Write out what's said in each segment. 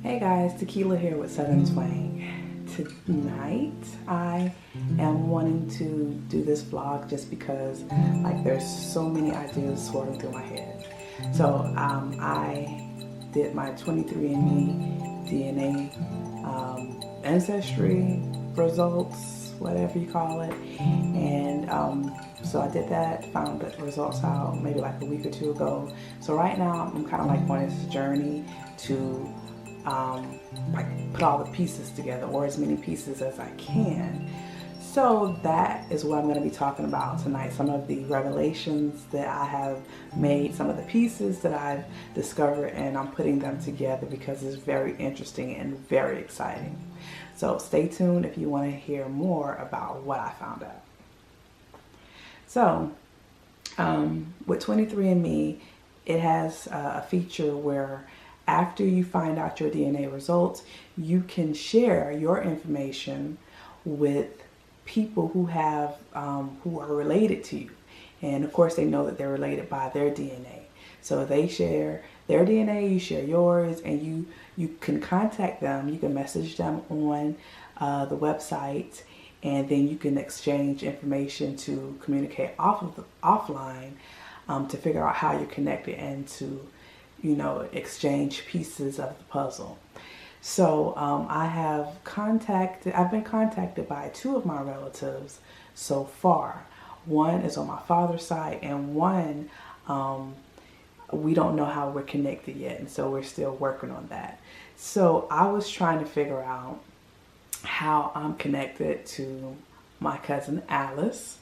Hey guys, Tequila here with Southern Twang. Tonight I am wanting to do this vlog just because there's so many ideas swirling through my head. So I did my 23andMe DNA ancestry results, whatever you call it, and so I did that, found the results out maybe like a week or two ago. So right now I'm kind of like on this journey to put all the pieces together, or as many pieces as I can. So that is what I'm going to be talking about tonight. Some of the revelations that I have made, some of the pieces that I've discovered, and I'm putting them together because it's very interesting and very exciting. So stay tuned if you want to hear more about what I found out. So with 23andMe, it has a feature where after you find out your DNA results, you can share your information with people who have who are related to you, and of course they know that they're related by their DNA. So they share their DNA, you share yours, and you can contact them. You can message them on the website, and then you can exchange information to communicate offline to figure out how you're connected and to exchange pieces of the puzzle. So I've been contacted by two of my relatives so far. One is on my father's side, and one we don't know how we're connected yet, and so we're still working on that. So I was trying to figure out how I'm connected to my cousin Alice.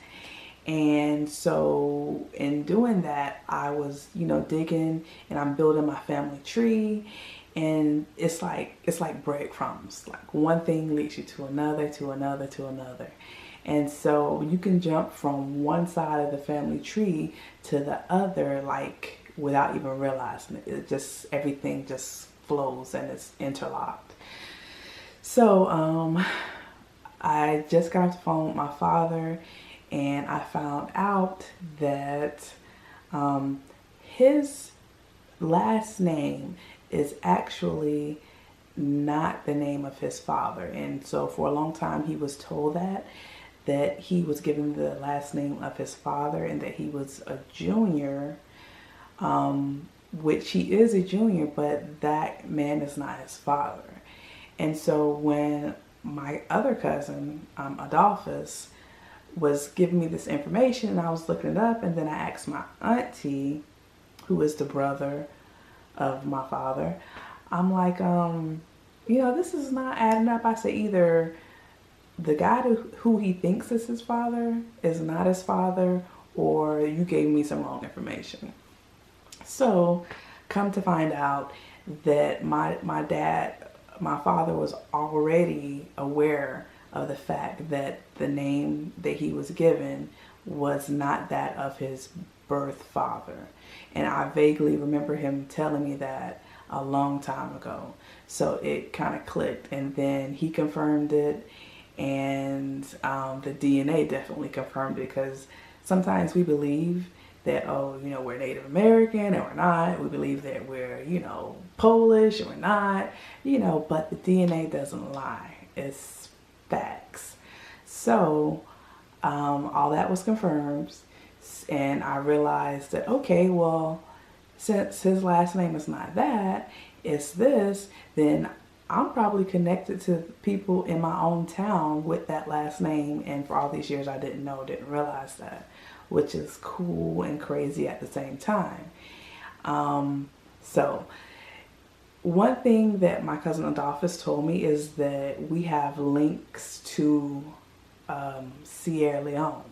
And so in doing that, I was, digging, and I'm building my family tree, and it's like breadcrumbs. Like one thing leads you to another, to another, to another. And so you can jump from one side of the family tree to the other, like without even realizing it. Everything just flows and it's interlocked. So I just got off the phone with my father, and I found out that his last name is actually not the name of his father. And so for a long time he was told that he was given the last name of his father, and that he was a junior, which he is a junior, but that man is not his father. And so when my other cousin, Adolphus, was giving me this information, and I was looking it up, and then I asked my auntie, who is the brother of my father, I'm like, this is not adding up. I said, either the guy who he thinks is his father is not his father, or you gave me some wrong information. So come to find out that my father was already aware of the fact that the name that he was given was not that of his birth father. And I vaguely remember him telling me that a long time ago. So it kind of clicked, and then he confirmed it, and the DNA definitely confirmed it, because sometimes we believe that, we're Native American and we're not. We believe that we're, Polish and we're not, but the DNA doesn't lie. It's facts. So all that was confirmed, and I realized that, okay, well, since his last name is not that, it's this, then I'm probably connected to people in my own town with that last name, and for all these years I didn't realize that, which is cool and crazy at the same time. So one thing that my cousin Adolphus told me is that we have links to Sierra Leone.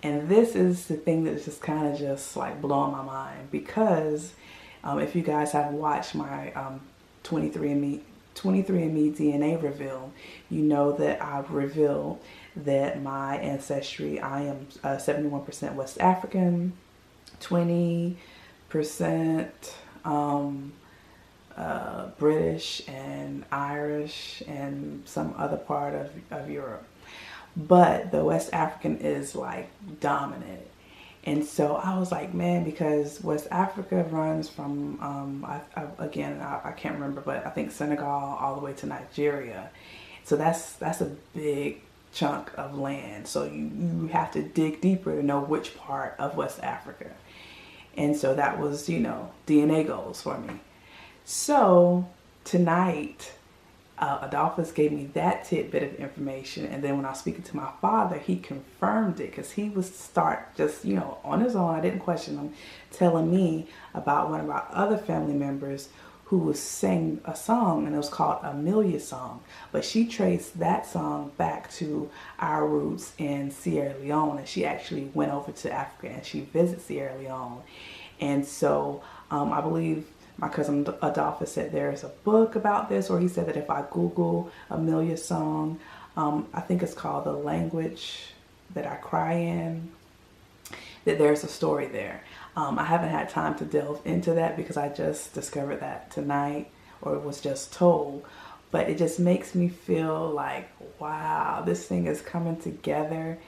And this is the thing that's just kind of just like blowing my mind, because if you guys have watched my 23andMe DNA reveal, you know that I've revealed that my ancestry, I am 71% West African, 20% British and Irish, and some other part of Europe. But the West African is like dominant. And so I was like, man, because West Africa runs from, I can't remember, but I think Senegal all the way to Nigeria. So that's a big chunk of land. So you have to dig deeper to know which part of West Africa. And so that was, DNA goals for me. So tonight, Adolphus gave me that tidbit of information, and then when I was speaking to my father, he confirmed it, because he was just on his own. I didn't question him, telling me about one of our other family members who was sang a song, and it was called Amelia Song, but she traced that song back to our roots in Sierra Leone, and she actually went over to Africa and she visited Sierra Leone. And so I believe my cousin Adolphus said there's a book about this, or he said that if I Google Amelia Song, I think it's called The Language That I Cry In, that there's a story there. I haven't had time to delve into that because I just discovered that tonight, or was just told. But it just makes me feel like, wow, this thing is coming together.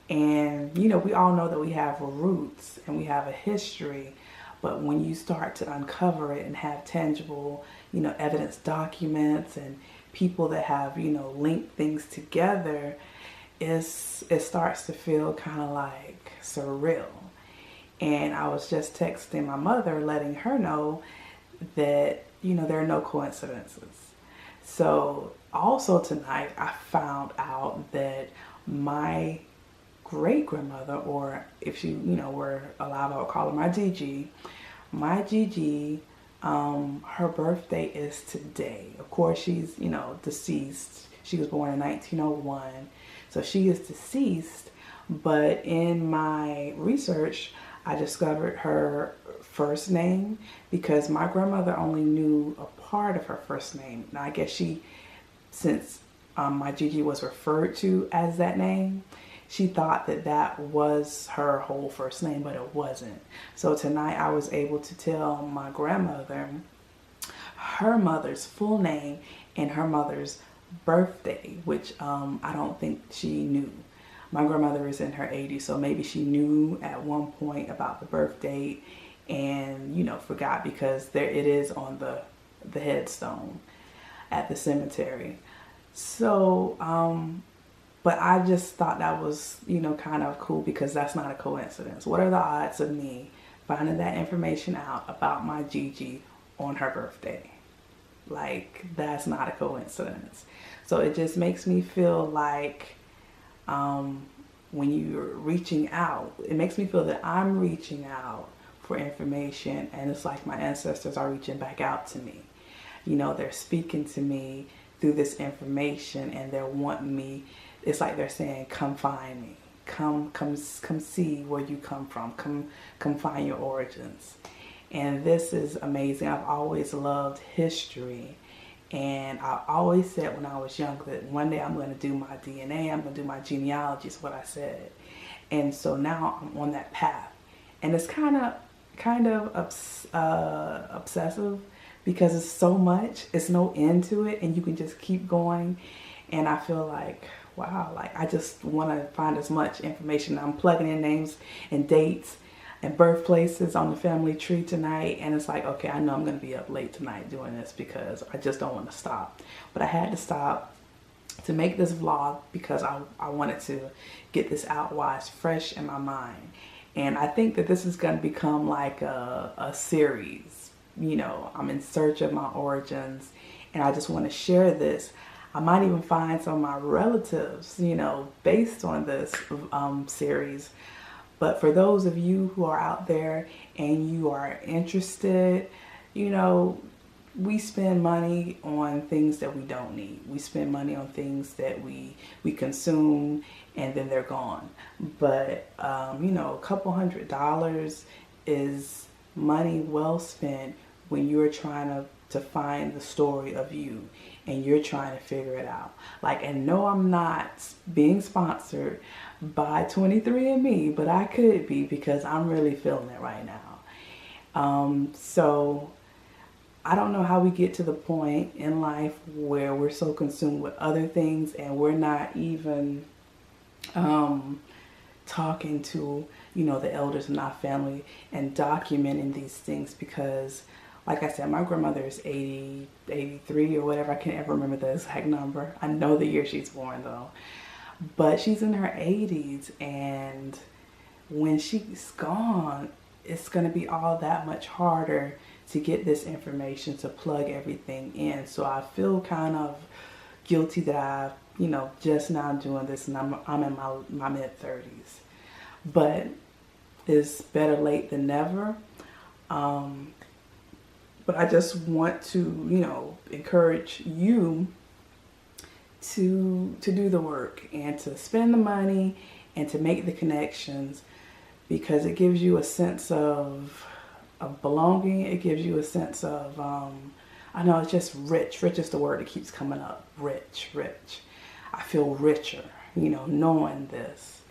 And, we all know that we have roots and we have a history. But when you start to uncover it and have tangible, evidence documents and people that have, linked things together, it starts to feel kind of like surreal. And I was just texting my mother, letting her know that, there are no coincidences. So also tonight, I found out that my great-grandmother, or if she, were alive, I would call her my Gigi. My Gigi, her birthday is today. Of course, she's, deceased. She was born in 1901. So she is deceased. But in my research, I discovered her first name, because my grandmother only knew a part of her first name. Now, I guess since my Gigi was referred to as that name, she thought that that was her whole first name, but it wasn't. So tonight I was able to tell my grandmother her mother's full name and her mother's birthday, which I don't think she knew. My grandmother is in her 80s, so maybe she knew at one point about the birth date and, forgot, because it is on the headstone at the cemetery. So, but I just thought that was, kind of cool, because that's not a coincidence. What are the odds of me finding that information out about my Gigi on her birthday? Like, that's not a coincidence. So it just makes me feel like, when you're reaching out, it makes me feel that I'm reaching out for information, and it's like my ancestors are reaching back out to me. They're speaking to me through this information, and they're wanting me. It's like they're saying, come find me, come see where you come from, come find your origins. And this is amazing. I've always loved history. And I always said when I was young that one day I'm going to do my DNA, I'm going to do my genealogy, is what I said. And so now I'm on that path. And it's kind of obsessive, because it's so much, it's no end to it, and you can just keep going. And I feel like, wow, like I just want to find as much information. I'm plugging in names and dates and birthplaces on the family tree tonight, and it's like, okay, I know I'm going to be up late tonight doing this, because I just don't want to stop. But I had to stop to make this vlog, because I wanted to get this out while it's fresh in my mind. And I think that this is going to become like a series. I'm in search of my origins, and I just want to share this. I might even find some of my relatives, based on this series. But for those of you who are out there and you are interested, we spend money on things that we don't need. We spend money on things that we consume, and then they're gone. But, a couple $100 is money well spent when you're trying to find the story of you, and you're trying to figure it out. And no, I'm not being sponsored by 23andMe, but I could be, because I'm really feeling it right now. So I don't know how we get to the point in life where we're so consumed with other things, and we're not even talking to, you know, the elders in our family and documenting these things, because like I said, my grandmother is 80, 83 or whatever. I can't ever remember the exact number. I know the year she's born though. But she's in her 80s, and when she's gone, it's going to be all that much harder to get this information, to plug everything in. So I feel kind of guilty that I, you know, just now doing this, and I'm in my mid-30s. But it's better late than never. But I just want to, you know, encourage you to do the work and to spend the money and to make the connections, because it gives you a sense of belonging. It gives you a sense of, I know it's just rich. Rich is the word that keeps coming up. Rich. I feel richer, you know, knowing this.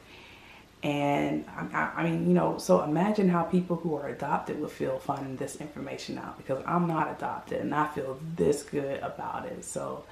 And I mean, you know, so imagine how people who are adopted would feel finding this information out, because I'm not adopted and I feel this good about it. So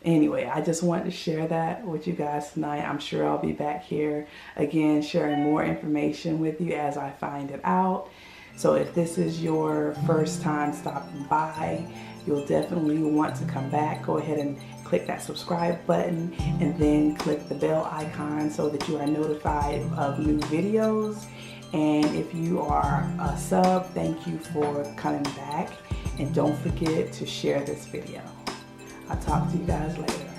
anyway, I just wanted to share that with you guys tonight. I'm sure I'll be back here again sharing more information with you as I find it out. So if this is your first time stopping by, you'll definitely want to come back. Go ahead and click that subscribe button and then click the bell icon so that you are notified of new videos. And if you are a sub, thank you for coming back. And don't forget to share this video. I'll talk to you guys later.